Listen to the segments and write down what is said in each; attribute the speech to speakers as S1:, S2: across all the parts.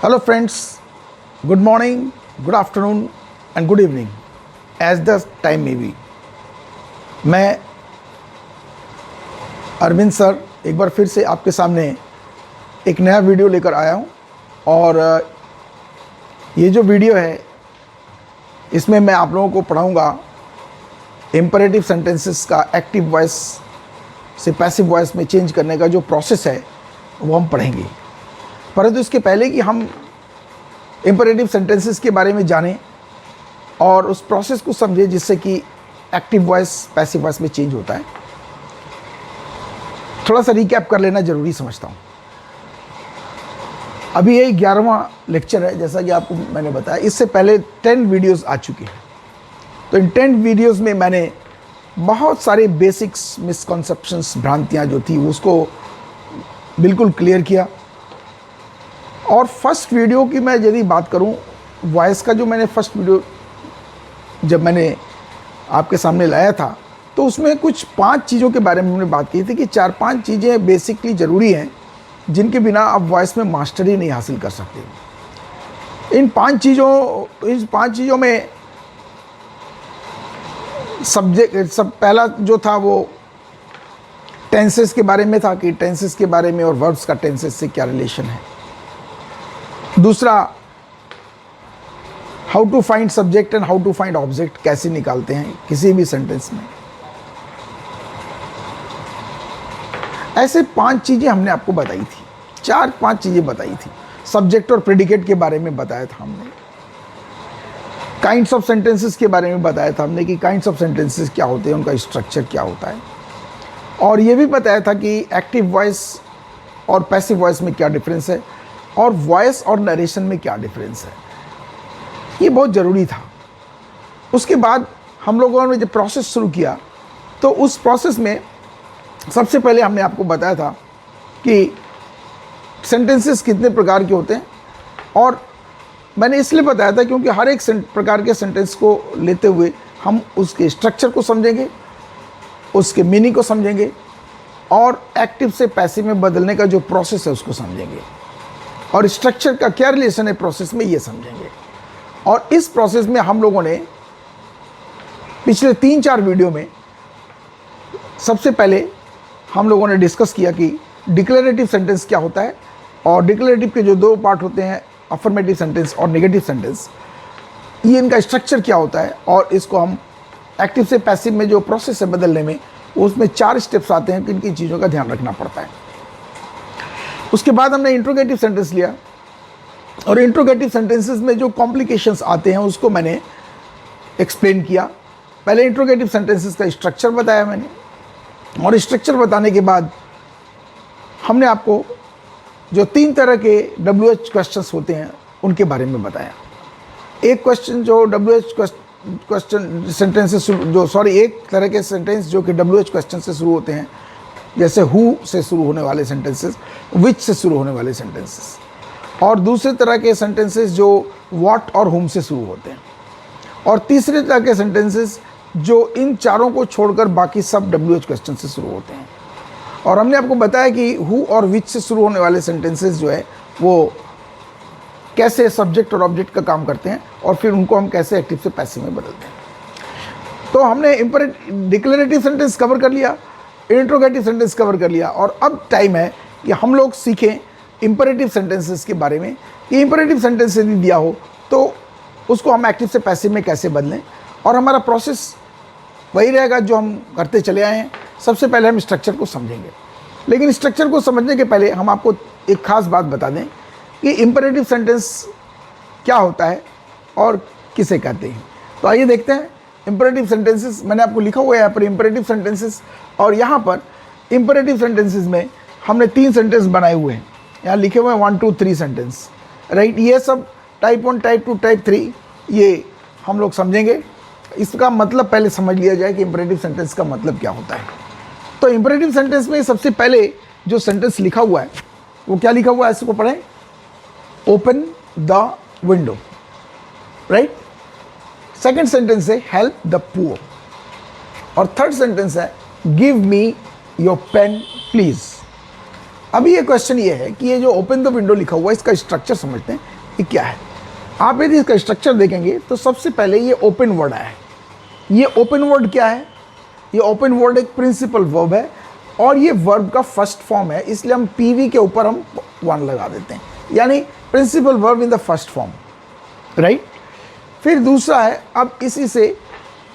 S1: Hello friends, good morning, good afternoon and good evening as the time may be. मैं Arvind sir एक बार फिर से आपके सामने एक नया वीडियो लेकर आया हूँ और ये जो वीडियो है इसमें मैं आप लोगों को पढ़ाऊँगा इम्परेटिव सेंटेंसेस का एक्टिव वॉइस से पैसिव वॉइस में चेंज करने का जो प्रोसेस है वो हम पढ़ेंगे। परंतु इसके पहले कि हम इम्परेटिव सेंटेंसेस के बारे में जानें और उस प्रोसेस को समझें जिससे कि एक्टिव वॉइस पैसिव वॉइस में चेंज होता है, थोड़ा सा रिकैप कर लेना ज़रूरी समझता हूँ। अभी ये 11वां लेक्चर है, जैसा कि आपको मैंने बताया। इससे पहले 10 वीडियोस आ चुकी हैं। तो इन 10 वीडियोस में मैंने बहुत सारे बेसिक्स मिसकॉन्सेप्शंस, भ्रांतियाँ जो थी उसको बिल्कुल क्लियर किया। और फर्स्ट वीडियो की मैं यदि बात करूं, वॉइस का जो मैंने फर्स्ट वीडियो जब मैंने आपके सामने लाया था तो उसमें कुछ 5 चीज़ों के बारे में हमने बात की थी कि 4-5 चीज़ें बेसिकली ज़रूरी हैं जिनके बिना आप वॉइस में मास्टरी नहीं हासिल कर सकते। इन 5 चीज़ों में पहला जो था वो टेंसेस के बारे में था कि टेंसेस के बारे में और वर्ब्स का टेंसेस से क्या रिलेशन है। दूसरा, how to find subject and how to find object कैसे निकालते हैं किसी भी सेंटेंस में। ऐसे 5 चीज़ें हमने आपको बताई थी, 4-5 चीज़ें बताई थी। सब्जेक्ट और प्रेडिकेट के बारे में बताया था हमने। काइंड्स ऑफ सेंटेंसेस के बारे में बताया था हमने कि काइंड्स ऑफ सेंटेंसेस क्या होते हैं, उनका स्ट्रक्चर क्या होता है। और ये भी बताया था कि एक्टिव वॉइस और पैसिव वॉइस में क्या डिफरेंस है और वॉइस और नरेशन में क्या डिफरेंस है। ये बहुत ज़रूरी था। उसके बाद हम लोगों ने जब प्रोसेस शुरू किया तो उस प्रोसेस में सबसे पहले हमने आपको बताया था कि सेंटेंसेस कितने प्रकार के होते हैं। और मैंने इसलिए बताया था क्योंकि हर एक प्रकार के सेंटेंस को लेते हुए हम उसके स्ट्रक्चर को समझेंगे, उसके मीनिंग को समझेंगे और एक्टिव से पैसिव में बदलने का जो प्रोसेस है उसको समझेंगे और स्ट्रक्चर का क्या रिलेशन है प्रोसेस में ये समझेंगे। और इस प्रोसेस में हम लोगों ने पिछले 3-4 वीडियो में सबसे पहले हम लोगों ने डिस्कस किया कि डिक्लेरेटिव सेंटेंस क्या होता है और डिक्लेरेटिव के जो 2 पार्ट होते हैं, अफर्मेटिव सेंटेंस और नेगेटिव सेंटेंस, ये इनका स्ट्रक्चर क्या होता है और इसको हम एक्टिव से पैसिव में जो प्रोसेस है बदलने में, उसमें 4 स्टेप्स आते हैं कि इनकी चीज़ों का ध्यान रखना पड़ता है। उसके बाद हमने इंट्रोगेटिव सेंटेंस लिया और इंट्रोगेटिव सेंटेंसेस में जो कॉम्प्लिकेशंस आते हैं उसको मैंने एक्सप्लेन किया। पहले इंट्रोगेटिव सेंटेंसेस का स्ट्रक्चर बताया मैंने और स्ट्रक्चर बताने के बाद हमने आपको जो 3 तरह के WH क्वेश्चंस होते हैं उनके बारे में बताया। एक क्वेश्चन जो WH क्वेश्चन सेंटेंसेस एक तरह के सेंटेंस जो कि WH क्वेश्चन से शुरू होते हैं, जैसे हु से शुरू होने वाले सेंटेंसेस, विच से शुरू होने वाले सेंटेंसेस, और दूसरे तरह के सेंटेंसेस जो व्हाट और हुम से शुरू होते हैं, और तीसरे तरह के सेंटेंसेस जो इन चारों को छोड़कर बाकी सब WH क्वेश्चन से शुरू होते हैं। और हमने आपको बताया कि हु और विच से शुरू होने वाले सेंटेंसेस जो है वो कैसे सब्जेक्ट और ऑब्जेक्ट का काम करते हैं और फिर उनको हम कैसे एक्टिव से पैसिव में बदलते हैं। तो हमने डिक्लेरेटिव सेंटेंस कवर कर लिया, इंट्रोगेटिव सेंटेंस कवर कर लिया और अब टाइम है कि हम लोग सीखें इंपरेटिव सेंटेंसेस के बारे में कि इंपरेटिव सेंटेंस यदि दिया हो तो उसको हम एक्टिव से पैसिव में कैसे बदलें। और हमारा प्रोसेस वही रहेगा जो हम करते चले आए हैं। सबसे पहले हम स्ट्रक्चर को समझेंगे, लेकिन स्ट्रक्चर को समझने के पहले हम आपको एक ख़ास बात बता दें कि इंपरेटिव सेंटेंस क्या होता है और किसे कहते हैं। तो आइए देखते हैं इंपरेटिव सेंटेंसेस। मैंने आपको लिखा हुआ है यहाँ पर इंपरेटिव सेंटेंसेस, और यहाँ पर इंपरेटिव सेंटेंसेस में हमने 3 सेंटेंस बनाए हुए हैं। यहाँ लिखे हुए हैं 1, 2, 3 सेंटेंस, राइट। ये सब टाइप 1, टाइप 2, टाइप 3 ये हम लोग समझेंगे। इसका मतलब पहले समझ लिया जाए कि इंपरेटिव सेंटेंस का मतलब क्या होता है। तो इंपरेटिव सेंटेंस में सबसे पहले जो सेंटेंस लिखा हुआ है वो क्या लिखा हुआ है, इसको पढ़ें। Open the window, right. Second sentence है हेल्प द पुअर, और थर्ड सेंटेंस है give me your pen please. अभी ये क्वेश्चन ये है कि ये जो ओपन द विंडो लिखा हुआ है इसका स्ट्रक्चर समझते हैं ये क्या है। आप यदि इसका स्ट्रक्चर देखेंगे तो सबसे पहले ये ओपन वर्ड है। ये ओपन वर्ड क्या है? ये ओपन वर्ड एक प्रिंसिपल वर्ब है और ये वर्ब का फर्स्ट फॉर्म है, इसलिए हम पीवी के ऊपर हम 1 लगा देते हैं, यानी principal verb in the first form, right. फिर दूसरा है, अब इसी से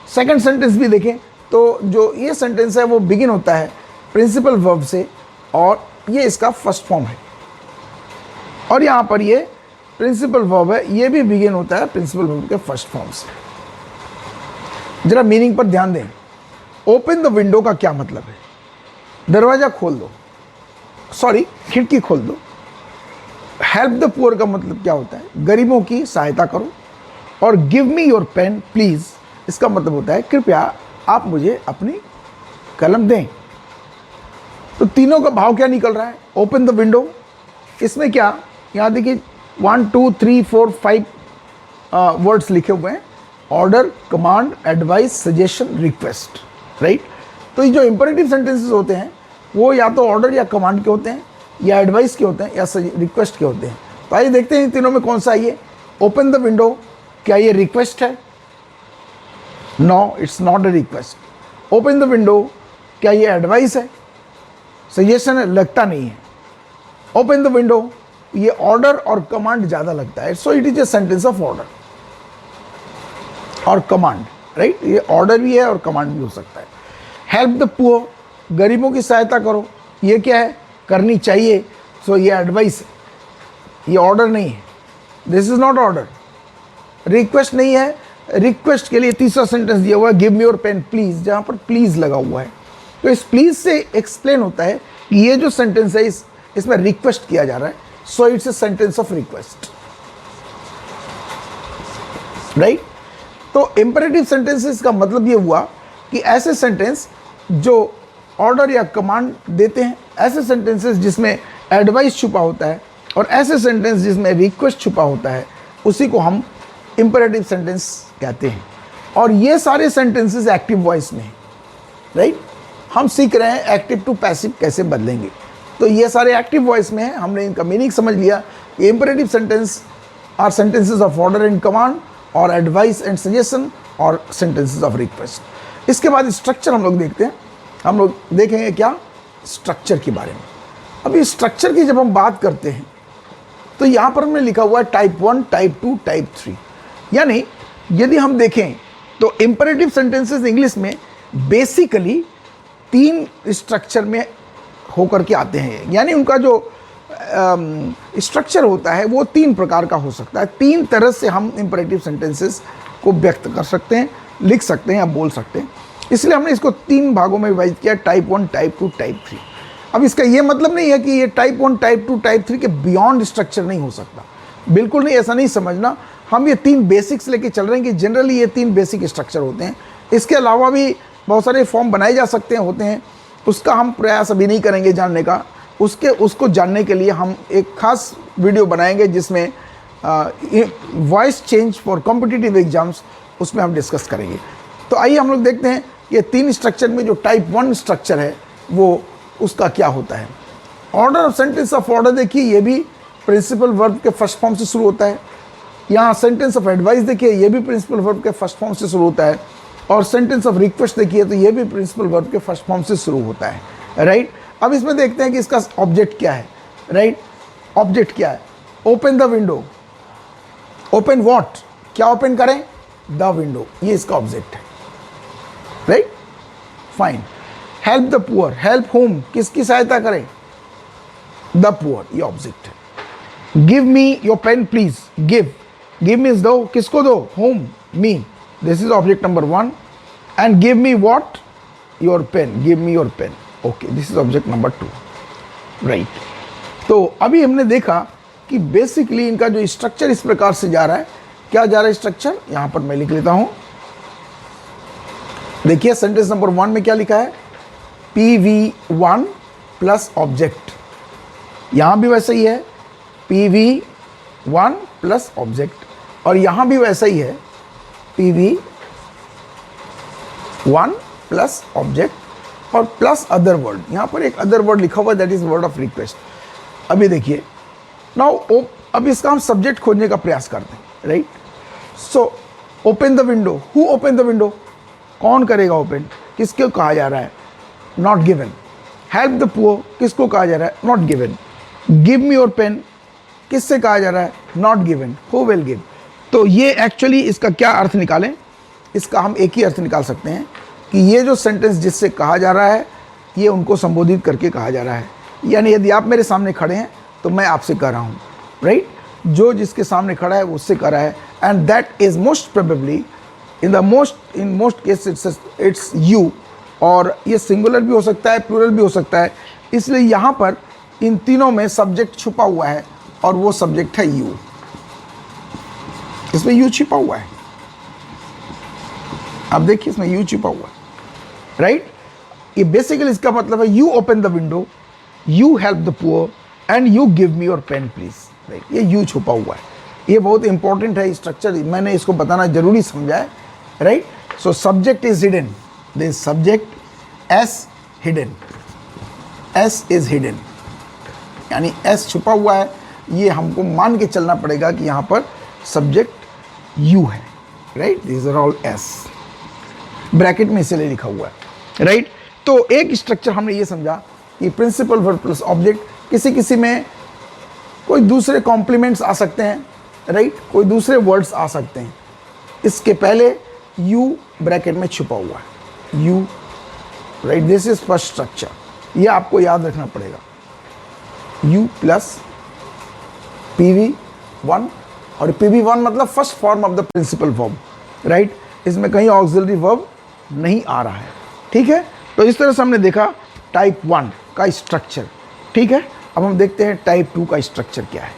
S1: सेकंड सेंटेंस भी देखें तो जो ये सेंटेंस है वो बिगिन होता है प्रिंसिपल वर्ब से और ये इसका फर्स्ट फॉर्म है, और यहाँ पर ये प्रिंसिपल वर्ब है, ये भी बिगिन होता है प्रिंसिपल वर्ब के फर्स्ट फॉर्म से। जरा मीनिंग पर ध्यान दें। ओपन द विंडो का क्या मतलब है? दरवाजा खोल दो, सॉरी खिड़की खोल दो। हेल्प द पुअर का मतलब क्या होता है? गरीबों की सहायता करो। और give me your pen please, इसका मतलब होता है कृपया आप मुझे अपनी कलम दें। तो तीनों का भाव क्या निकल रहा है? ओपन द विंडो, इसमें क्या, यहाँ देखिए 1 2 3 4 5 वर्ड्स लिखे हुए हैं, order, command, advice, suggestion, request, right. तो ये जो इंपरेटिव सेंटेंसेस होते हैं वो या तो ऑर्डर या कमांड के होते हैं, या एडवाइस के होते हैं, या रिक्वेस्ट के होते हैं। तो आइए देखते हैं इन तीनों में कौन सा है ये। ओपन द विंडो, क्या ये रिक्वेस्ट है? No, it's not a request. Open the window, क्या ये एडवाइस है? सजेशन है? लगता नहीं है। ओपन द विंडो, ये ऑर्डर और कमांड ज़्यादा लगता है, so it is a sentence of order और कमांड, राइट। ये ऑर्डर भी है और कमांड भी हो सकता है। हेल्प द पुअर, गरीबों की सहायता करो, ये क्या है? करनी चाहिए, सो ये एडवाइस है, ये ऑर्डर नहीं है। This is not order. Request नहीं है, रिक्वेस्ट के लिए तीसरा सेंटेंस दिया हुआ है, give me your pen please, जहां पर प्लीज लगा हुआ है। तो इस प्लीज से एक्सप्लेन होता है कि ये जो सेंटेंस है इसमें रिक्वेस्ट किया जा रहा है, so it's a sentence of request, right. तो इंपेरेटिव सेंटेंसेस का मतलब ये हुआ कि ऐसे सेंटेंस जो ऑर्डर या कमांड देते हैं, ऐसे सेंटेंसेस जिसमें एडवाइस छुपा होता है, और ऐसे सेंटेंस जिसमें रिक्वेस्ट छुपा होता है, उसी को हम इंपेरेटिव सेंटेंस कहते हैं। और ये सारे सेंटेंसेस एक्टिव वॉइस में हैं, राइट। हम सीख रहे हैं एक्टिव टू पैसिव कैसे बदलेंगे, तो ये सारे एक्टिव वॉइस में हैं। हमने इनका मीनिंग समझ लिया। ये imperative sentence are sentences of order and command, और एडवाइस एंड सजेशन, और सेंटेंसेस ऑफ रिक्वेस्ट। इसके बाद स्ट्रक्चर हम लोग देखते हैं। हम लोग देखेंगे क्या स्ट्रक्चर के बारे में। अभी स्ट्रक्चर की जब हम बात करते हैं तो यहाँ पर हमने लिखा हुआ है टाइप 1, टाइप 2, टाइप 3। यानी यदि हम देखें तो इंपेरेटिव सेंटेंसेस इंग्लिश में बेसिकली 3 स्ट्रक्चर में होकर के आते हैं। यानी उनका जो स्ट्रक्चर होता है वो 3 प्रकार का हो सकता है। 3 तरह से हम इंपेरेटिव सेंटेंसेस को व्यक्त कर सकते हैं, लिख सकते हैं या बोल सकते हैं। इसलिए हमने इसको 3 भागों में विभाजित किया, टाइप 1, टाइप 2, टाइप 3। अब इसका ये मतलब नहीं है कि ये टाइप 1, टाइप 2, टाइप 3 के बियॉन्ड स्ट्रक्चर नहीं हो सकता, बिल्कुल नहीं, ऐसा नहीं समझना। हम ये 3 बेसिक्स लेके चल रहे हैं कि जनरली ये 3 बेसिक स्ट्रक्चर होते हैं। इसके अलावा भी बहुत सारे फॉर्म बनाए जा सकते हैं, होते हैं, उसका हम प्रयास अभी नहीं करेंगे जानने का। उसको जानने के लिए हम एक खास वीडियो बनाएंगे जिसमें voice change for competitive exams, उसमें हम डिस्कस करेंगे। तो आइए हम लोग देखते हैं ये 3 स्ट्रक्चर में जो टाइप 1 स्ट्रक्चर है वो उसका क्या होता है। Order of sentence of order देखिए, ये भी प्रिंसिपल वर्ब के फर्स्ट फॉर्म से शुरू होता है। यहाँ सेंटेंस ऑफ एडवाइस देखिए, ये भी प्रिंसिपल वर्ब के फर्स्ट फॉर्म से शुरू होता है। और सेंटेंस ऑफ रिक्वेस्ट देखिए तो ये भी प्रिंसिपल वर्ब के फर्स्ट फॉर्म से शुरू होता है, राइट। अब इसमें देखते हैं कि इसका ऑब्जेक्ट क्या है, राइट। ऑब्जेक्ट क्या है? Open the window. Open what? क्या ओपन करें? द विंडो, ये इसका ऑब्जेक्ट है, right, fine. Help the poor, help whom, किसकी सहायता करें? द पुअर, ये ऑब्जेक्ट है। Give me your pen please, give means दो, किसको दो? Whom, me, this is object number 1। And give me what? Your pen, give me your pen, okay, this is object number 2, right. तो अभी हमने देखा कि बेसिकली इनका जो स्ट्रक्चर इस प्रकार से जा रहा है। क्या जा रहा है स्ट्रक्चर? यहां पर मैं लिख लेता हूं। देखिए सेंटेंस नंबर 1 में क्या लिखा है? PV1 plus object. यहां भी वैसा ही है, PV1 प्लस ऑब्जेक्ट, और यहां भी वैसा ही है, PV1 प्लस ऑब्जेक्ट, और प्लस अदर वर्ड, यहाँ पर एक अदर वर्ड लिखा हुआ that is word of request. अभी देखिए नाउ, अभी इसका हम सब्जेक्ट खोजने का प्रयास करते हैं, right. So open the window, who open the window, कौन करेगा ओपन, किसको कहा जा रहा है, not given. Help the poor, किसको कहा जा रहा है, not given. Give me your pen, किससे कहा जा रहा है, not given, who will give. तो ये एक्चुअली इसका क्या अर्थ निकालें, इसका हम एक ही अर्थ निकाल सकते हैं कि ये जो सेंटेंस जिससे कहा जा रहा है ये उनको संबोधित करके कहा जा रहा है। यानी यदि आप मेरे सामने खड़े हैं तो मैं आपसे कह रहा हूँ, राइट। जो जिसके सामने खड़ा है वो उससे कह रहा है, and that is most probably in most case it's you. और ये सिंगुलर भी हो सकता है, प्लूरल भी हो सकता है, इसलिए यहाँ पर इन तीनों में सब्जेक्ट छुपा हुआ है और वो सब्जेक्ट है यू। इसमें यू छिपा हुआ है, आप देखिए इसमें यू छिपा हुआ है, राइट। ये बेसिकली इसका मतलब है you open the window, you help the poor and you give me your pen please, right. ये यू छुपा हुआ है, ये बहुत इंपॉर्टेंट है स्ट्रक्चर, मैंने इसको बताना जरूरी समझा है, right. So subject is hidden, this subject S hidden, S is hidden, यानी एस छुपा हुआ है। ये हमको मान के चलना पड़ेगा कि यहाँ पर सब्जेक्ट यू है, right. This are all S, bracket में इसलिए लिखा हुआ है, राइट। तो एक स्ट्रक्चर हमने ये समझा कि प्रिंसिपल वर्ब प्लस ऑब्जेक्ट, किसी किसी में कोई दूसरे कॉम्प्लीमेंट्स आ सकते हैं, राइट, कोई दूसरे वर्ड्स आ सकते हैं। इसके पहले यू ब्रैकेट में छुपा हुआ है, you, right. This is first structure, ये आपको याद रखना पड़ेगा, यू प्लस PV1, और PV1 मतलब first form of the principal verb, right. इसमें कहीं ऑक्सिलरी वर्ब नहीं आ रहा है, ठीक है। तो इस तरह से हमने देखा टाइप 1 का स्ट्रक्चर, ठीक है। अब हम देखते हैं टाइप 2 का स्ट्रक्चर क्या है।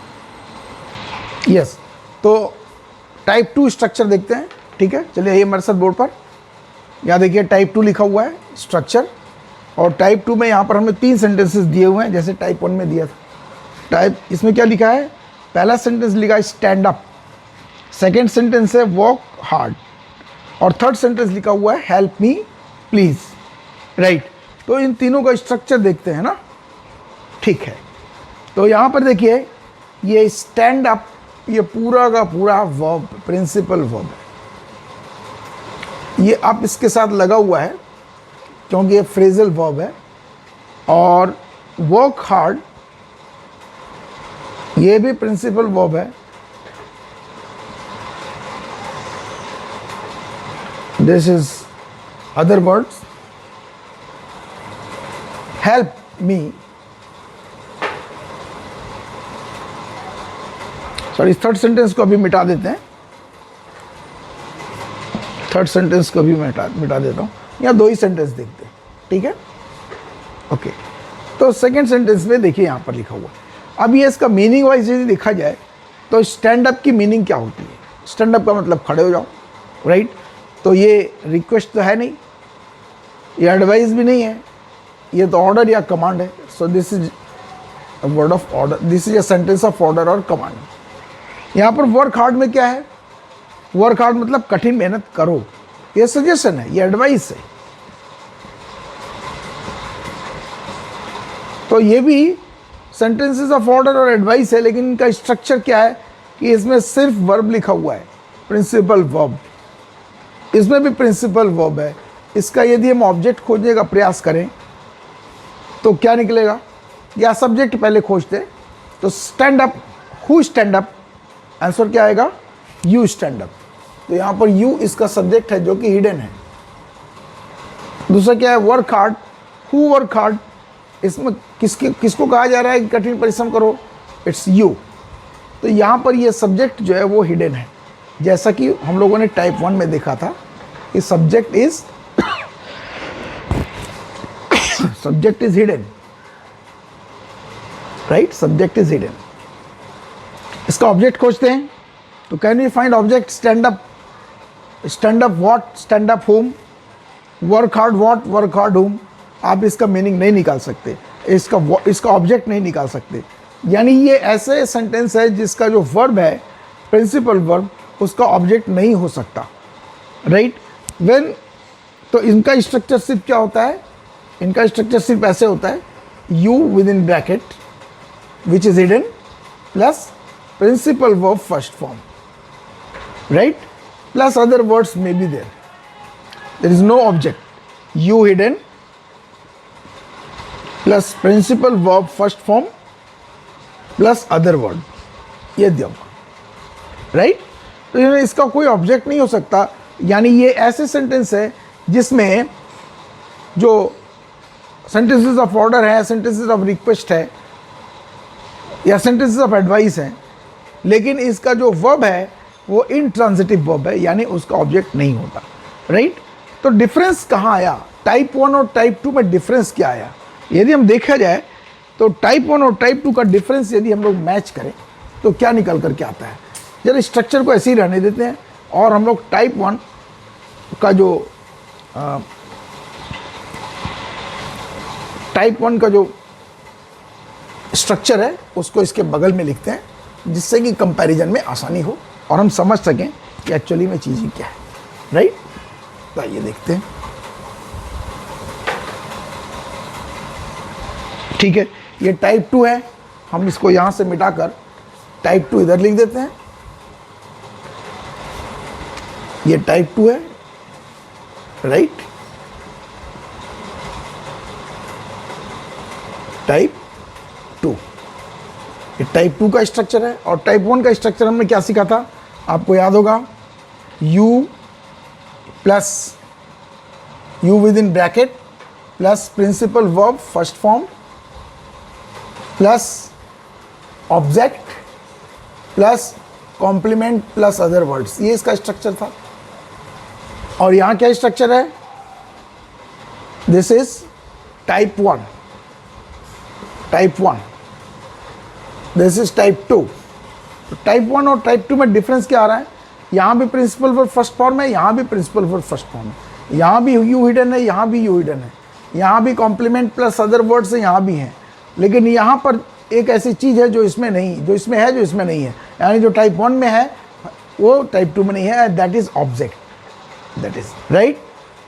S1: यस, तो टाइप 2 स्ट्रक्चर देखते हैं, ठीक है। चलिए ये मेरे साथ बोर्ड पर, यहाँ देखिए टाइप 2 लिखा हुआ है स्ट्रक्चर, और टाइप 2 में यहाँ पर हमें 3 सेंटेंसेस दिए हुए हैं जैसे टाइप 1 में दिया था। टाइप इसमें क्या लिखा है, पहला सेंटेंस लिखा है स्टैंड अप, सेकेंड सेंटेंस है वर्क हार्ड, और थर्ड सेंटेंस लिखा हुआ है हेल्प मी प्लीज, राइट। तो इन तीनों का स्ट्रक्चर देखते हैं ना, ठीक है। तो यहाँ पर देखिए ये स्टैंड अप, ये पूरा का पूरा वर्ब, प्रिंसिपल वर्ब है, ये अप इसके साथ लगा हुआ है क्योंकि ये फ्रेजल वर्ब है। और वर्क हार्ड ये भी प्रिंसिपल वर्ब है, this is other words. Help me, sorry third sentence को अभी मिटा देते हैं, थर्ड सेंटेंस को भी मिटा देता हूँ, यहाँ 2 ही सेंटेंस देखते हैं, ठीक है, ओके। तो सेकेंड सेंटेंस में देखिए यहाँ पर लिखा हुआ, अब ये इसका मीनिंग वाइज यदि देखा जाए तो स्टैंड अप की मीनिंग क्या होती है, स्टैंड अप का मतलब खड़े हो जाओ, राइट। तो ये रिक्वेस्ट तो है नहीं, ये एडवाइस भी नहीं है, ये तो ऑर्डर या कमांड है। So this is a word of order, this is a sentence of order और कमांड। यहाँ पर वर्क हार्ड में क्या है, वर्क हार्ड मतलब कठिन मेहनत करो, ये सजेशन है, ये एडवाइस है। तो ये भी सेंटेंसेस ऑफ ऑर्डर और एडवाइस है, लेकिन इनका स्ट्रक्चर क्या है कि इसमें सिर्फ वर्ब लिखा हुआ है, प्रिंसिपल वर्ब, इसमें भी प्रिंसिपल वर्ब है। इसका यदि हम ऑब्जेक्ट खोजने का प्रयास करें तो क्या निकलेगा, या सब्जेक्ट पहले खोजते तो stand up, who stand up, answer क्या आएगा, यू स्टैंड अप। तो यहाँ पर यू इसका सब्जेक्ट है जो कि हिडन है। दूसरा क्या है, work hard, who work hard, इसमें किसको कहा जा रहा है कि कठिन परिश्रम करो, इट्स यू। तो यहाँ पर ये सब्जेक्ट जो है वो हिडन है, जैसा कि हम लोगों ने टाइप 1 में देखा था कि subject is hidden, right, subject is hidden. इसका ऑब्जेक्ट खोजते हैं तो can we find object, stand up, stand up what, stand up whom, work hard what, work hard whom. आप इसका मीनिंग नहीं निकाल सकते, इसका ऑब्जेक्ट नहीं निकाल सकते। यानी ये ऐसे सेंटेंस है जिसका जो वर्ब है प्रिंसिपल वर्ब, उसका ऑब्जेक्ट नहीं हो सकता, राइट। व्हेन, तो इनका स्ट्रक्चर सिर्फ क्या होता है इनका स्ट्रक्चर सिर्फ ऐसे होता है, you within bracket which is hidden plus principal verb first form, right, plus other words may be there is no object, you hidden plus principal verb first form plus other word, ये दिया हुआ, right. तो इसका कोई object नहीं हो सकता, यानी ये ऐसे सेंटेंस है जिसमें जो सेंटेंसेस ऑफ ऑर्डर है, सेंटेंसेस ऑफ रिक्वेस्ट है या सेंटेंसेस ऑफ एडवाइस है, लेकिन इसका जो वर्ब है वो इंट्रांजिटिव वर्ब है, यानी उसका ऑब्जेक्ट नहीं होता, राइट। तो डिफरेंस कहाँ आया, टाइप 1 और टाइप 2 में डिफरेंस क्या आया? यदि हम देखा जाए तो टाइप 1 और टाइप 2 का डिफरेंस यदि हम लोग मैच करें तो क्या निकल कर के आता है? जरा स्ट्रक्चर को ऐसे ही रहने देते हैं और हम लोग टाइप 1 का जो स्ट्रक्चर है उसको इसके बगल में लिखते हैं, जिससे कि कंपैरिजन में आसानी हो और हम समझ सकें कि एक्चुअली में चीज़ें क्या है, राइट। तो आइए देखते हैं, ठीक है। ये टाइप 2 है, हम इसको यहां से मिटाकर टाइप 2 इधर लिख देते हैं। ये टाइप 2 है, राइट, टाइप 2, ये टाइप 2 का स्ट्रक्चर है। और टाइप 1 का स्ट्रक्चर हमने क्या सीखा था, आपको याद होगा, you plus you within bracket plus principal verb first form plus object plus complement plus other words, ये इसका स्ट्रक्चर था। और यहाँ क्या स्ट्रक्चर है, this is type 1, type 1, this is type 2। तो टाइप 1 और टाइप 2 में डिफरेंस क्या आ रहा है, यहाँ भी प्रिंसिपल वर्ब फर्स्ट फॉर्म है, यहाँ भी प्रिंसिपल वर्ब फर्स्ट फॉर्म है, यहाँ भी यू हिडन है, यहाँ भी यू हिडन है, यहाँ भी कॉम्प्लीमेंट प्लस अदर वर्ड्स है, यहाँ भी हैं। लेकिन यहाँ पर एक ऐसी चीज़ है जो इसमें नहीं, जो इसमें है जो इसमें नहीं है, यानी जो टाइप 1 में है वो टाइप 2 में नहीं है, that is object, that is right.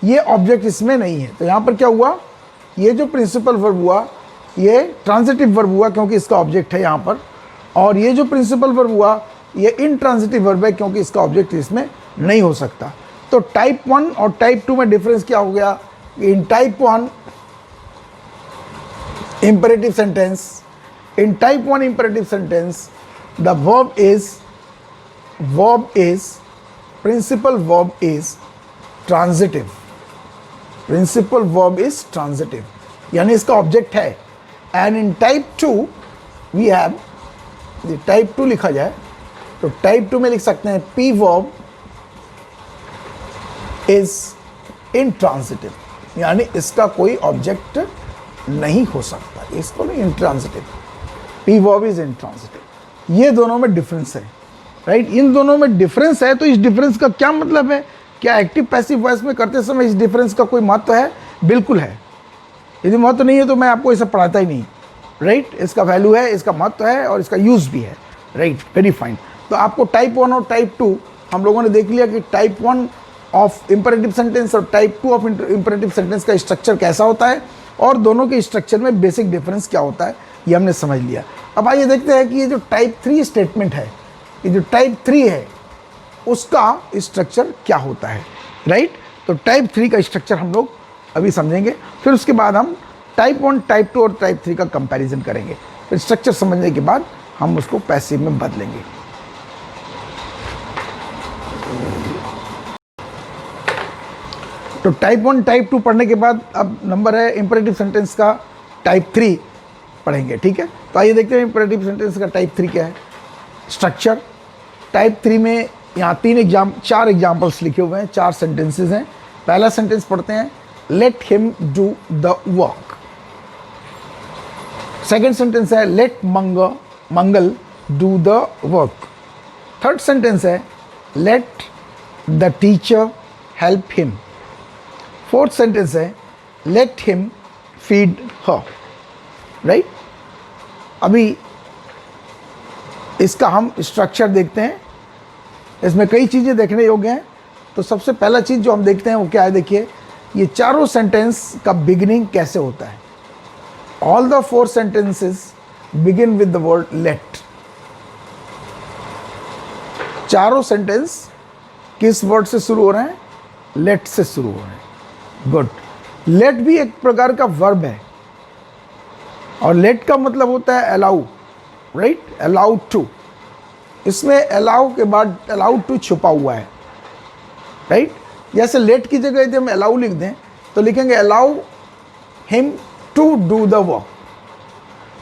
S1: ये ऑब्जेक्ट इसमें नहीं है। तो यहाँ पर क्या हुआ, ये जो प्रिंसिपल वर्ब हुआ ये ट्रांजिटिव वर्ब हुआ क्योंकि इसका ऑब्जेक्ट है यहाँ पर, और ये जो प्रिंसिपल वर्ब हुआ ये इनट्रांजिटिव वर्ब है क्योंकि इसका ऑब्जेक्ट इसमें नहीं हो सकता। तो टाइप 1 और टाइप 2 में डिफरेंस क्या हो गया, इन type 1 imperative sentence, in type 1 imperative sentence the principal verb is transitive, principal verb is transitive, यानी इसका ऑब्जेक्ट है। And in type 2 we have, type 2 लिखा जाए तो टाइप 2 में लिख सकते हैं P verb is intransitive, यानी इसका कोई ऑब्जेक्ट नहीं हो सकता, इसको नहीं, intransitive, P verb is intransitive। ये दोनों में डिफरेंस है, राइट। इन दोनों में डिफरेंस है, तो इस डिफरेंस का क्या मतलब है, क्या एक्टिव पैसिव वॉइस में करते समय इस डिफरेंस का कोई महत्व है? बिल्कुल है। यदि महत्व नहीं है तो मैं आपको इसे पढ़ाता ही नहीं, राइट। इसका वैल्यू है, इसका महत्व है और इसका यूज भी है, राइट, वेरी फाइन। तो आपको टाइप 1 और टाइप 2 हम लोगों ने देख लिया कि टाइप 1 ऑफ इंपरेटिव सेंटेंस और टाइप 2 ऑफ इंपरेटिव सेंटेंस का स्ट्रक्चर कैसा होता है और दोनों के स्ट्रक्चर में बेसिक डिफरेंस क्या होता है, ये हमने समझ लिया। अब आइए देखते हैं कि ये जो टाइप 3 स्टेटमेंट है, ये जो टाइप 3 है उसका स्ट्रक्चर क्या होता है, राइट। तो टाइप 3 का स्ट्रक्चर हम लोग अभी समझेंगे, फिर उसके बाद हम टाइप 1, टाइप 2 और टाइप 3 का कंपैरिजन करेंगे। फिर स्ट्रक्चर समझने के बाद हम उसको पैसिव में बदलेंगे। तो टाइप 1, टाइप 2 पढ़ने के बाद अब नंबर है इंपरेटिव सेंटेंस का टाइप 3 पढ़ेंगे, ठीक है। तो आइए देखते हैं इंपरेटिव सेंटेंस का टाइप 3 क्या है, स्ट्रक्चर। टाइप 3 में यहाँ 4 एग्जाम्पल्स लिखे हुए हैं, 4 सेंटेंसेस हैं। पहला सेंटेंस पढ़ते हैं, let him do the work. Second sentence है, let Mangal do the work. Third sentence है, let the teacher help him. Fourth sentence है, let him feed her, right. अभी इसका हम स्ट्रक्चर देखते हैं, इसमें कई चीज़ें देखने योग्य हैं। तो सबसे पहला चीज़ जो हम देखते हैं वो क्या है, देखिए, ये चारों सेंटेंस का बिगिनिंग कैसे होता है। All the 4 sentences begin with the word let. चारों सेंटेंस किस वर्ड से शुरू हो रहे हैं? लेट से शुरू हो रहे हैं। गुड। लेट भी एक प्रकार का वर्ब है और लेट का मतलब होता है अलाउ, राइट, अलाउ टू। इसमें अलाउ के बाद अलाउ टू छुपा हुआ है, राइट। जैसे लेट की जगह यदि हम अलाउ लिख दें तो लिखेंगे allow him to do the work.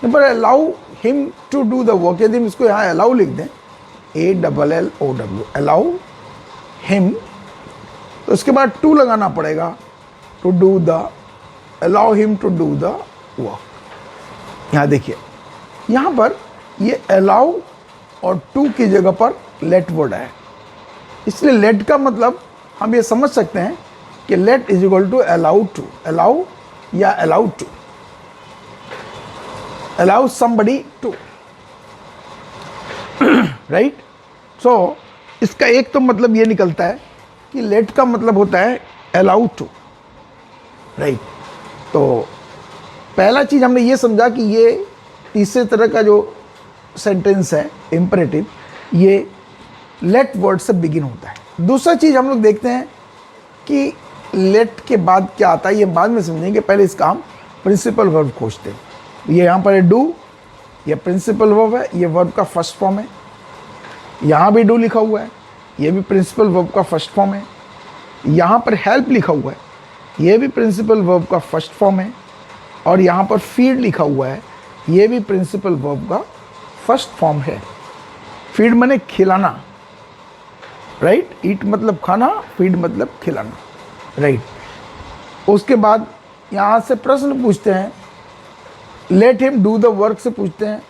S1: पर allow him to do the work यदि हम इसको यहाँ अलाउ लिख दें, ALLOW, अलाउ हिम, तो उसके बाद टू लगाना पड़ेगा, to do the, allow him to do the work. यहाँ देखिए, यहाँ पर ये अलाउ और टू की जगह पर लेट वर्ड है, इसलिए लेट का मतलब हम ये समझ सकते हैं कि let is equal to allow to, allow या allow to, allow somebody to, right. So इसका एक तो मतलब ये निकलता है कि लेट का मतलब होता है अलाउ टू, राइट। तो पहला चीज हमने ये समझा कि ये तीसरे तरह का जो सेंटेंस है इम्परेटिव, ये लेट वर्ड से बिगिन होता है। दूसरा चीज हम लोग देखते हैं कि लेट के बाद क्या आता है, ये बाद में समझेंगे, पहले इसका हम प्रिंसिपल वर्ब खोजते हैं। ये यहाँ पर है डू, ये प्रिंसिपल वर्ब है, ये वर्ब का फर्स्ट फॉर्म है। यहाँ भी डू लिखा हुआ है, ये भी प्रिंसिपल वर्ब का फर्स्ट फॉर्म है। यहाँ पर हेल्प लिखा हुआ है, ये भी प्रिंसिपल वर्ब का फर्स्ट फॉर्म है। और यहाँ पर फीड लिखा हुआ है, ये भी प्रिंसिपल वर्ब का फर्स्ट फॉर्म है। फीड माने खिलाना, राइट, ईट मतलब खाना, फीड मतलब खिलाना, राइट। उसके बाद यहाँ से प्रश्न पूछते हैं, let him do the work से पूछते हैं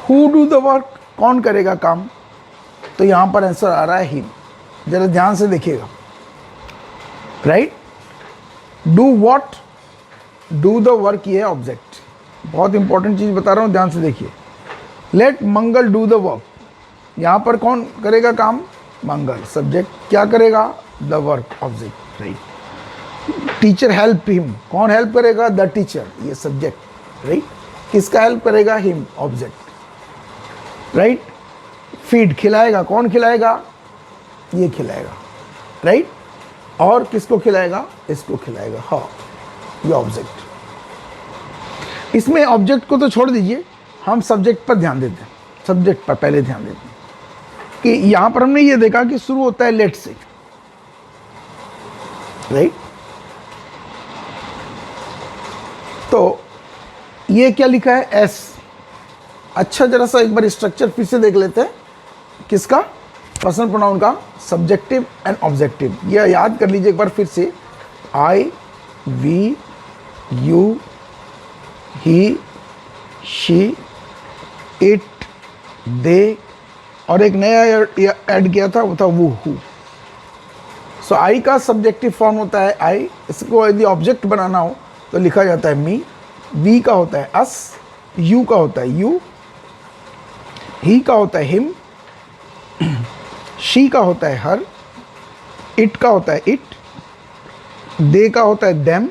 S1: हु डू द वर्क, कौन करेगा काम, तो यहाँ पर आंसर आ रहा है हिम। जरा ध्यान से देखिएगा, right. Do what, do the work, ये ऑब्जेक्ट, बहुत इंपॉर्टेंट चीज बता रहा हूँ, ध्यान से देखिए। Let Mangal do the work, यहाँ पर कौन करेगा काम, मंगल, सब्जेक्ट, क्या करेगा, the work, object, right. Teacher help him, कौन हेल्प करेगा, द टीचर, ये सब्जेक्ट, राइट। किसका हेल्प करेगा, हिम, ऑब्जेक्ट, राइट। फीड, खिलाएगा, कौन खिलाएगा, ये खिलाएगा, राइट। और किसको खिलाएगा, इसको खिलाएगा, हाँ, ये ऑब्जेक्ट। इसमें ऑब्जेक्ट को तो छोड़ दीजिए, हम सब्जेक्ट पर ध्यान देते हैं, सब्जेक्ट पर पहले ध्यान देते हैं कि यहां पर हमने ये देखा कि शुरू होता है लेट से, राइट। तो ये क्या लिखा है, एस। अच्छा, जरा सा एक बार स्ट्रक्चर फिर से देख लेते हैं, किसका, पर्सनल प्रोनाउन का, सब्जेक्टिव एंड ऑब्जेक्टिव। ये याद कर लीजिए एक बार फिर से, I, we, you, he, she, it, they, और एक नया ऐड किया था, वो था वो, हु। सो आई का सब्जेक्टिव फॉर्म होता है आई, इसको यदि ऑब्जेक्ट बनाना हो तो लिखा जाता है मी। वी का होता है अस, यू का होता है यू, ही का होता है हिम, शी का होता है हर, इट का होता है इट, दे का होता है देम,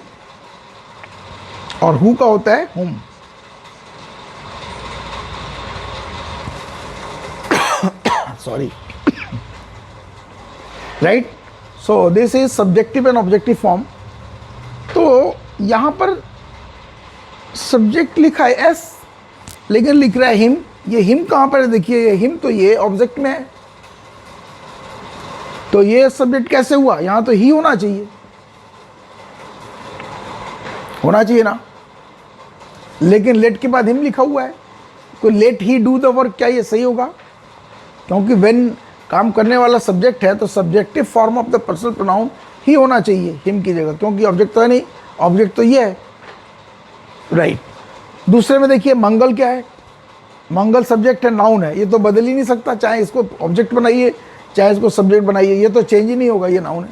S1: और हु का होता है हुम। Sorry, right. So this is subjective and objective form. तो यहां पर सब्जेक्ट लिखा है एस, लेकिन लिख रहा है हिम। ये हिम कहां पर है, देखिए ये हिम, तो ये ऑब्जेक्ट में है, तो ये सब्जेक्ट कैसे हुआ, यहां तो ही होना चाहिए, होना चाहिए ना, लेकिन लेट के बाद हिम लिखा हुआ है। कोई let he do the work, क्या ये सही होगा, क्योंकि व्हेन काम करने वाला सब्जेक्ट है तो subjective form of the personal pronoun ही होना चाहिए हिम की जगह, क्योंकि ऑब्जेक्ट तो है नहीं, ऑब्जेक्ट तो ये है, राइट। दूसरे में देखिए मंगल क्या है, मंगल सब्जेक्ट है, नाउन है, ये तो बदल ही नहीं सकता, चाहे इसको ऑब्जेक्ट बनाइए चाहे इसको सब्जेक्ट बनाइए, ये तो चेंज ही नहीं होगा, ये नाउन है।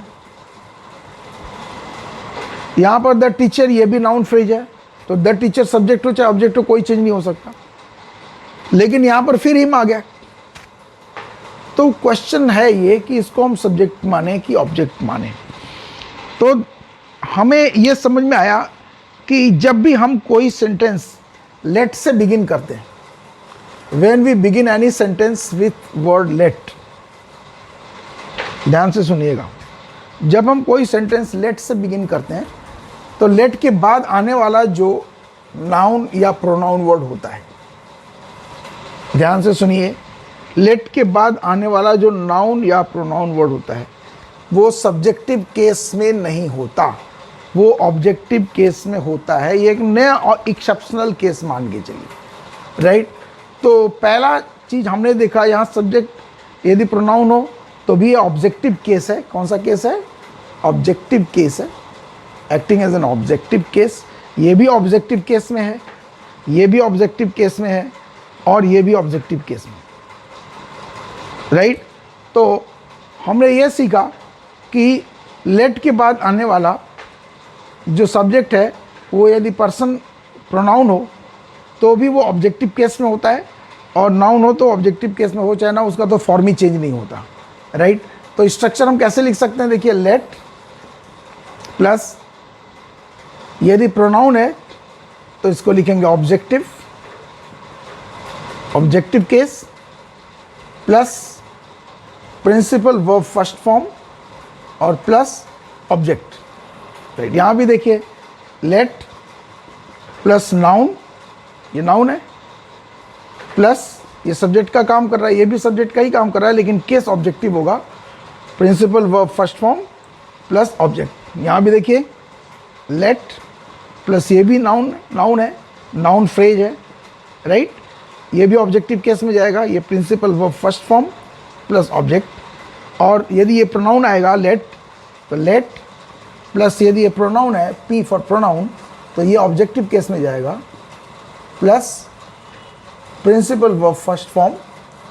S1: यहां पर द टीचर, ये भी नाउन फ्रेज है, तो द टीचर सब्जेक्ट हो चाहे ऑब्जेक्ट हो, कोई चेंज नहीं हो सकता। लेकिन यहां पर फिर हिम आ गया, तो क्वेश्चन है ये कि इसको हम सब्जेक्ट माने कि ऑब्जेक्ट माने। तो हमें ये समझ में आया कि जब भी हम कोई सेंटेंस लेट से बिगिन करते हैं, when we begin any sentence with word let, ध्यान से सुनिएगा, जब हम कोई सेंटेंस लेट से बिगिन करते हैं तो लेट के बाद आने वाला जो नाउन या प्रोनाउन वर्ड होता है, ध्यान से सुनिए, लेट के बाद आने वाला जो नाउन या प्रोनाउन वर्ड होता है वो सब्जेक्टिव केस में नहीं होता, वो ऑब्जेक्टिव केस में होता है। ये एक नया और एक्सेप्शनल केस मान के चलिए, राइट। तो पहला चीज हमने देखा, यहाँ सब्जेक्ट यदि प्रोनाउन हो तो भी ऑब्जेक्टिव केस है। कौन सा केस है? ऑब्जेक्टिव केस है, acting as an objective case. ये भी ऑब्जेक्टिव केस में है, ये भी ऑब्जेक्टिव केस में है, और ये भी ऑब्जेक्टिव केस में, राइट। तो हमने ये सीखा कि लेट के बाद आने वाला जो सब्जेक्ट है वो यदि पर्सन प्रोनाउन हो तो भी वो ऑब्जेक्टिव केस में होता है, और नाउन हो तो ऑब्जेक्टिव केस में हो चाहे ना, उसका तो फॉर्म ही चेंज नहीं होता, राइट। तो स्ट्रक्चर हम कैसे लिख सकते हैं? देखिए, लेट प्लस यदि प्रोनाउन है तो इसको लिखेंगे objective, objective case plus principal verb first form और प्लस ऑब्जेक्ट, राइट। यहां भी देखिए, लेट प्लस नाउन, ये नाउन है, प्लस ये सब्जेक्ट का काम कर रहा है, ये भी सब्जेक्ट का ही काम कर रहा है, लेकिन केस ऑब्जेक्टिव होगा, principal verb first form plus object. यहां भी देखिए, लेट प्लस ये भी नाउन है, नाउन फ्रेज है, राइट। ये भी ऑब्जेक्टिव केस में जाएगा, ये principal verb first form plus object. और यदि ये प्रोनाउन आएगा लेट, तो लेट प्लस यदि ये प्रोनाउन है, पी फॉर प्रोनाउन, तो ये ऑब्जेक्टिव केस में जाएगा, plus principal verb first form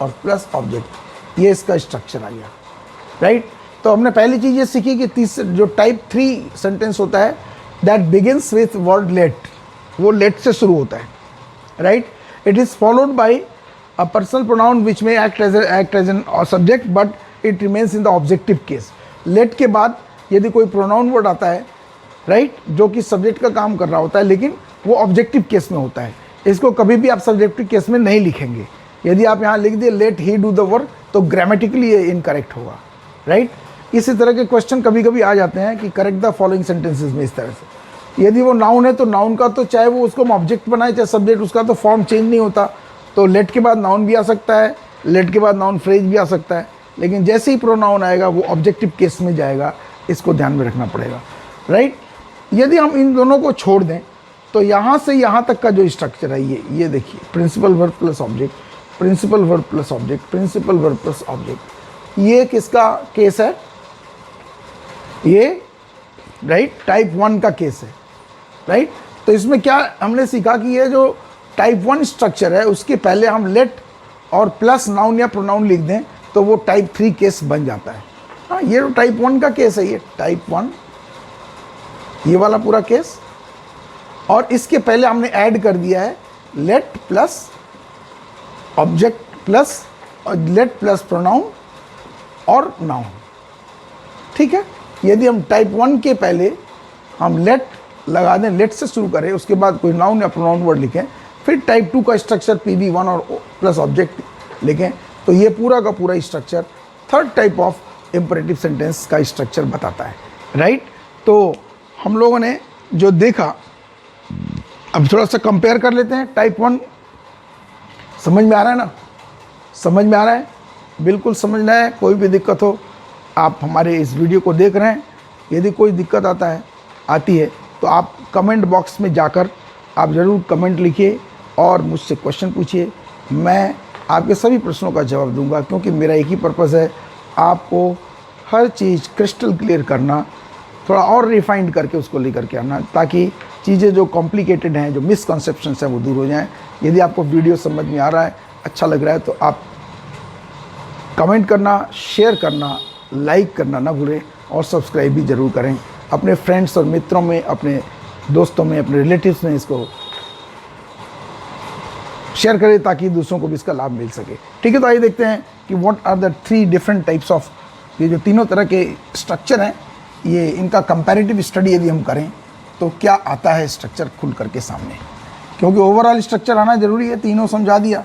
S1: और प्लस ऑब्जेक्ट। ये इसका स्ट्रक्चर आ गया, राइट। तो हमने पहली चीज़ ये सीखी कि जो टाइप 3 सेंटेंस होता है that begins with word let, वो लेट से शुरू होता है, right. It is followed by a personal pronoun which may act as an subject but it remains in the objective case। let के बाद यदि कोई pronoun word आता है, राइट, जो कि सब्जेक्ट का काम कर रहा होता है, लेकिन वो ऑब्जेक्टिव केस में होता है, इसको कभी भी आप सब्जेक्टिव केस में नहीं लिखेंगे। यदि आप यहाँ लिख दिए let he do the work तो ग्रामेटिकली ये इनकरेक्ट होगा, राइट। इसी तरह के क्वेश्चन कभी कभी आ जाते हैं कि करेक्ट द फॉलोइंग सेंटेंसेज में, इस तरह से। यदि वो नाउन है तो नाउन का तो चाहे वो उसको हम ऑब्जेक्ट बनाए चाहे सब्जेक्ट, उसका तो फॉर्म चेंज नहीं होता, तो लेट के बाद नाउन भी आ सकता है, लेट के बाद नाउन फ्रेज भी आ सकता है, लेकिन जैसे ही प्रोनाउन आएगा वो ऑब्जेक्टिव केस में जाएगा, इसको ध्यान में रखना पड़ेगा, राइट। यदि हम इन दोनों को छोड़ दें तो यहाँ से यहाँ तक का जो स्ट्रक्चर है ये देखिए, principal verb plus object, principal verb plus object, principal verb plus object, ये किसका केस है? ये, राइट, टाइप 1 का केस है, राइट। तो इसमें क्या हमने सीखा कि ये जो टाइप 1 स्ट्रक्चर है उसके पहले हम लेट और प्लस नाउन या प्रोनाउन लिख दें तो वो टाइप 3 केस बन जाता है। हाँ, ये जो टाइप 1 का केस है, ये टाइप 1, ये वाला पूरा केस, और इसके पहले हमने ऐड कर दिया है late plus object plus late plus pronoun और नाउन, ठीक है। यदि हम टाइप 1 के पहले हम लेट लगा दें, लेट से शुरू करें, उसके बाद कोई नाउन या प्रोनाउन वर्ड लिखें, फिर टाइप 2 का स्ट्रक्चर PB1 और प्लस ऑब्जेक्ट लिखें, तो ये पूरा का पूरा structure third type of imperative sentence का स्ट्रक्चर बताता है, राइट। तो हम लोगों ने जो देखा, अब थोड़ा सा कंपेयर कर लेते हैं। टाइप 1 समझ में आ रहा है ना? समझ में आ रहा है? बिल्कुल समझना है। कोई भी दिक्कत हो, आप हमारे इस वीडियो को देख रहे हैं, यदि कोई दिक्कत आती है तो आप कमेंट बॉक्स में जाकर आप ज़रूर कमेंट लिखिए और मुझसे क्वेश्चन पूछिए। मैं आपके सभी प्रश्नों का जवाब दूंगा, क्योंकि मेरा एक ही पर्पज़ है, आपको हर चीज़ क्रिस्टल क्लियर करना, थोड़ा और रिफाइंड करके उसको लेकर के आना, ताकि चीज़ें जो कॉम्प्लिकेटेड हैं, जो मिसकॉन्सेप्शंस हैं, वो दूर हो जाएं। यदि आपको वीडियो समझ में आ रहा है, अच्छा लग रहा है, तो आप कमेंट करना, शेयर करना, लाइक करना ना भूलें, और सब्सक्राइब भी ज़रूर करें। अपने फ्रेंड्स और मित्रों में, अपने दोस्तों में, अपने रिलेटिव्स में इसको शेयर करें, ताकि दूसरों को भी इसका लाभ मिल सके, ठीक है। तो आइए देखते हैं कि what are the 3 different types of, ये जो तीनों तरह के स्ट्रक्चर हैं, ये इनका कंपैरेटिव स्टडी यदि हम करें तो क्या आता है स्ट्रक्चर खुल करके सामने, क्योंकि ओवरऑल स्ट्रक्चर आना ज़रूरी है। तीनों समझा दिया,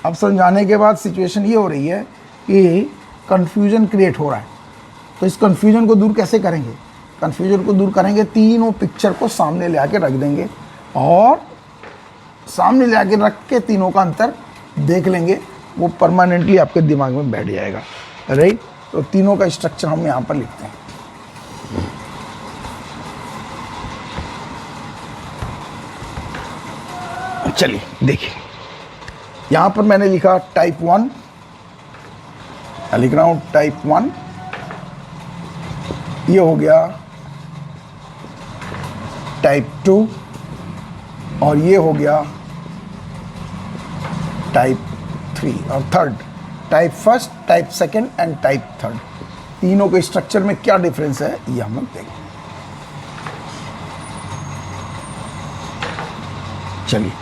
S1: अब समझाने के बाद सिचुएशन ये हो रही है कि कन्फ्यूजन क्रिएट हो रहा है, तो इस कन्फ्यूजन को दूर कैसे करेंगे? कन्फ्यूजन को दूर करेंगे, तीनों पिक्चर को सामने ले आके रख देंगे और सामने ले आके रख के तीनों का अंतर देख लेंगे, वो परमानेंटली आपके दिमाग में बैठ जाएगा, राइट। तो तीनों का स्ट्रक्चर हम यहाँ पर लिखते हैं। चलिए देखिए, यहाँ पर मैंने लिखा टाइप 1, लिख रहा हूँ टाइप 1, ये हो गया टाइप 2 और ये हो गया टाइप 3 और third type first, type second and type third. तीनों के स्ट्रक्चर में क्या डिफरेंस है ये हम लोग देखें। चलिए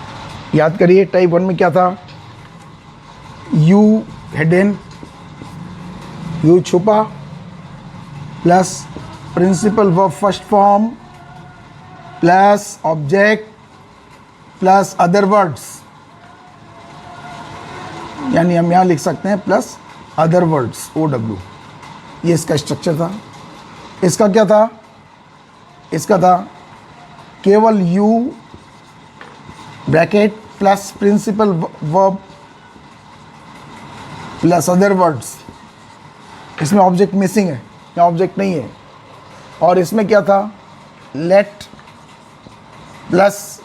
S1: याद करिए, टाइप 1 में क्या था? यू हिडन, यू छुपा, plus principal verb first form plus object plus other words, यानी हम यहाँ लिख सकते हैं प्लस अदर वर्ड्स, OW। ये इसका स्ट्रक्चर था। इसका क्या था? इसका था केवल you bracket plus principal verb plus other words. इसमें ऑब्जेक्ट मिसिंग है या ऑब्जेक्ट नहीं है। और इसमें क्या था? लेट प्लस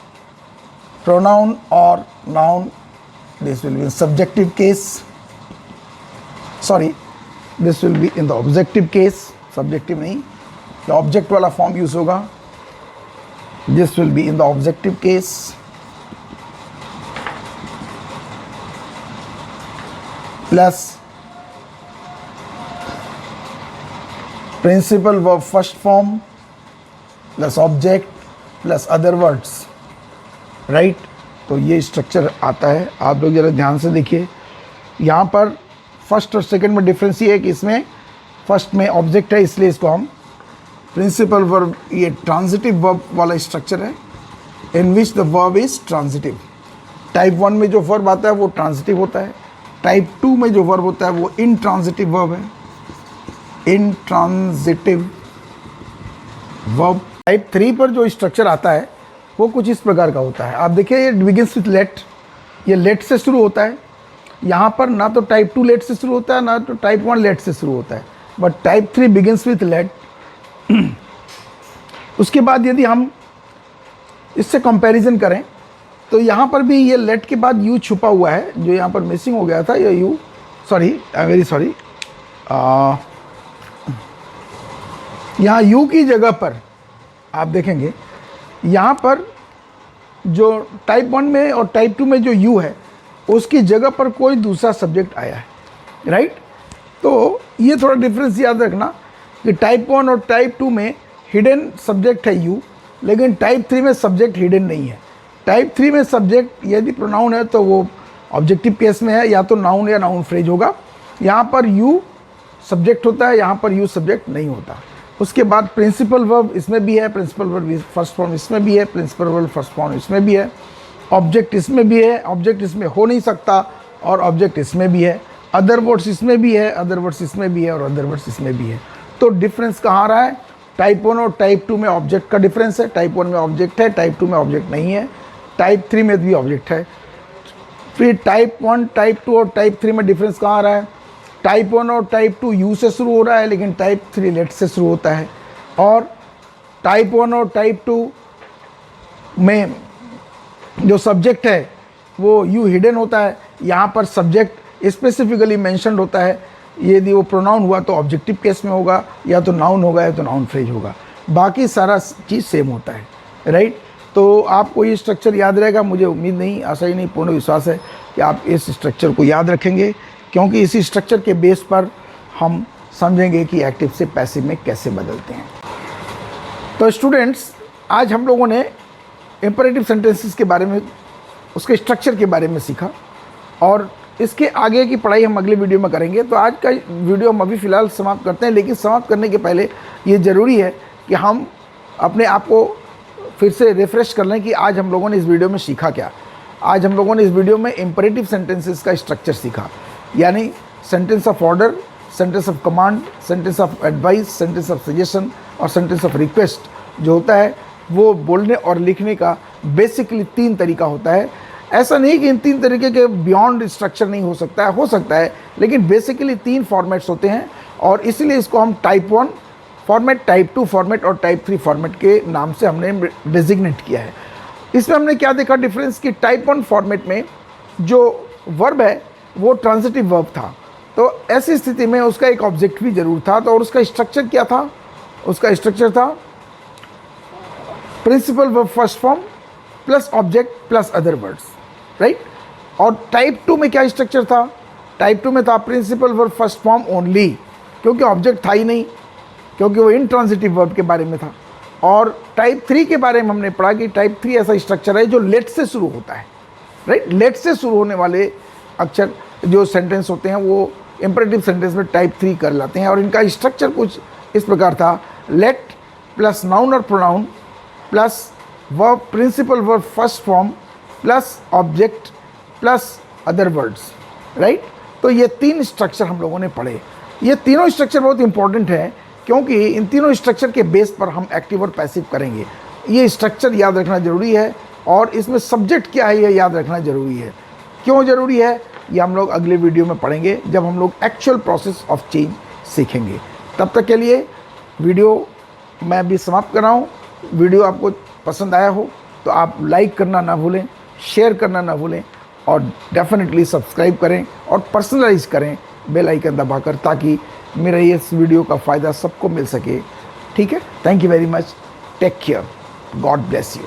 S1: प्रोनाउन और noun, this will be in subjective case, sorry this will be in the objective case, subjective नहीं, तो ऑब्जेक्ट वाला फॉर्म यूज होगा। this will be in the objective case, plus principal verb first form plus object plus other words, right. तो ये structure आता है। आप लोग ज़रा ध्यान से देखिए, यहाँ पर फर्स्ट और सेकंड में डिफरेंस ये है कि इसमें फर्स्ट में ऑब्जेक्ट है, इसलिए इसको हम प्रिंसिपल वर्ब, ये ट्रांजिटिव वर्ब वाला स्ट्रक्चर है, in which the verb is transitive. Type 1 में जो वर्ब आता है वो ट्रांजिटिव होता है, टाइप 2 में जो वर्ब होता है वो इनट्रांजिटिव वर्ब है, इनट्रांजिटिव वर्ब। टाइप 3 पर जो स्ट्रक्चर आता है वो कुछ इस प्रकार का होता है। आप देखिए, ये बिगिंस विथ लेट, ये लेट से शुरू होता है। यहाँ पर ना तो टाइप 2 लेट से शुरू होता है ना तो टाइप 1 लेट से शुरू होता है, but type 3 begins with let. उसके बाद यदि हम इससे कंपैरिजन करें तो यहाँ पर भी ये लेट के बाद यू छुपा हुआ है, जो यहाँ पर मिसिंग हो गया था। ये you, sorry I am very sorry, यहाँ यू की जगह पर आप देखेंगे, यहाँ पर जो टाइप 1 में और टाइप 2 में जो यू है उसकी जगह पर कोई दूसरा सब्जेक्ट आया है, राइट। तो ये थोड़ा डिफरेंस याद रखना कि टाइप 1 और टाइप 2 में हिडन सब्जेक्ट है यू, लेकिन टाइप 3 में सब्जेक्ट हिडन नहीं है। टाइप 3 में सब्जेक्ट यदि प्रोनाउन है तो वो ऑब्जेक्टिव केस में है, या तो नाउन या नाउन फ्रेज होगा। यहाँ पर यू सब्जेक्ट होता है, यहाँ पर यू सब्जेक्ट नहीं होता। उसके बाद प्रिंसिपल वर्ब इसमें भी है, प्रिंसिपल वर्ब फर्स्ट फॉर्म इसमें भी है, प्रिंसिपल वर्ब फर्स्ट फॉर्म इसमें भी है, ऑब्जेक्ट इसमें भी है, ऑब्जेक्ट इसमें हो नहीं सकता और ऑब्जेक्ट इसमें भी है, अदर वर्ड्स इसमें भी है, अदर वर्ड्स इसमें भी है और अदर वर्ड्स इसमें भी है। तो डिफरेंस कहाँ आ रहा है? टाइप 1 और टाइप 2 में ऑब्जेक्ट का डिफरेंस है। टाइप 1 में ऑब्जेक्ट है, टाइप 2 में ऑब्जेक्ट नहीं है, टाइप 3 में भी ऑब्जेक्ट है। फिर टाइप 1, टाइप 2 और टाइप 3 में डिफरेंस कहाँ आ रहा है? टाइप 1 और टाइप 2 यू से शुरू हो रहा है, लेकिन टाइप 3 लेट से शुरू होता है। और टाइप 1 और टाइप 2 में जो सब्जेक्ट है वो यू हिडन होता है, यहाँ पर सब्जेक्ट स्पेसिफिकली मेंशन्ड होता है। यदि वो प्रोनाउन हुआ तो ऑब्जेक्टिव केस में होगा, या तो नाउन होगा या तो नाउन फ्रेज होगा, बाकी सारा चीज़ सेम होता है, राइट। तो आपको ये स्ट्रक्चर याद रहेगा, मुझे उम्मीद नहीं, आशा ही नहीं, पूर्ण विश्वास है कि आप इस स्ट्रक्चर को याद रखेंगे, क्योंकि इसी स्ट्रक्चर के बेस पर हम समझेंगे कि एक्टिव से पैसिव में कैसे बदलते हैं। तो स्टूडेंट्स, आज हम लोगों ने इंपेरेटिव सेंटेंसेस के बारे में, उसके स्ट्रक्चर के बारे में सीखा, और इसके आगे की पढ़ाई हम अगले वीडियो में करेंगे। तो आज का वीडियो हम अभी फ़िलहाल समाप्त करते हैं, लेकिन समाप्त करने के पहले ये ज़रूरी है कि हम अपने आप को फिर से रिफ़्रेश कर लें कि आज हम लोगों ने इस वीडियो में सीखा क्या। आज हम लोगों ने इस वीडियो में इम्परेटिव सेंटेंसेस का स्ट्रक्चर सीखा, यानी sentence of order, sentence of command, sentence of advice, sentence of suggestion और सेंटेंस ऑफ रिक्वेस्ट जो होता है वो बोलने और लिखने का बेसिकली 3 तरीका होता है। ऐसा नहीं कि इन 3 तरीके के बियॉन्ड स्ट्रक्चर नहीं हो सकता है, लेकिन बेसिकली 3 फॉर्मेट्स होते हैं और इसीलिए इसको हम टाइप 1 फॉर्मेट, टाइप 2 फॉर्मेट और टाइप 3 फॉर्मेट के नाम से हमने डेजिग्नेट किया है। इसमें हमने क्या देखा डिफरेंस कि टाइप 1 फॉर्मेट में जो वर्ब है वो ट्रांजिटिव वर्ब था, तो ऐसी स्थिति में उसका एक ऑब्जेक्ट भी जरूर था। तो और उसका स्ट्रक्चर क्या था? उसका स्ट्रक्चर था principal verb first form plus object plus other words, right. और टाइप 2 में क्या स्ट्रक्चर था? टाइप 2 में था principal verb first form only, क्योंकि ऑब्जेक्ट था ही नहीं, क्योंकि वो इनट्रांजिटिव वर्ब के बारे में था। और टाइप 3 के बारे में हमने पढ़ा कि टाइप 3 ऐसा स्ट्रक्चर है जो लेट से शुरू होता है, राइट। लेट से शुरू होने वाले अक्षर जो सेंटेंस होते हैं वो इंपरेटिव सेंटेंस में टाइप 3 कर लाते हैं। और इनका स्ट्रक्चर कुछ इस प्रकार था, लेट प्लस नाउन और pronoun plus verb principal verb first form plus object plus other words, right. तो ये 3 स्ट्रक्चर हम लोगों ने पढ़े। ये तीनों स्ट्रक्चर बहुत इंपॉर्टेंट है, क्योंकि इन तीनों स्ट्रक्चर के बेस पर हम एक्टिव और पैसिव करेंगे। ये स्ट्रक्चर याद रखना ज़रूरी है और इसमें सब्जेक्ट क्या है ये याद रखना ज़रूरी है। क्यों ज़रूरी है ये हम लोग अगले वीडियो में पढ़ेंगे, जब हम लोग एक्चुअल प्रोसेस ऑफ चेंज सीखेंगे। तब तक के लिए वीडियो मैं अभी समाप्त कर रहा हूँ। वीडियो आपको पसंद आया हो तो आप लाइक करना ना भूलें, शेयर करना ना भूलें और डेफिनेटली सब्सक्राइब करें और पर्सनलाइज करें बेल आइकन दबाकर, ताकि मेरा इस वीडियो का फ़ायदा सबको मिल सके। ठीक है, thank you very much, take care, God bless you.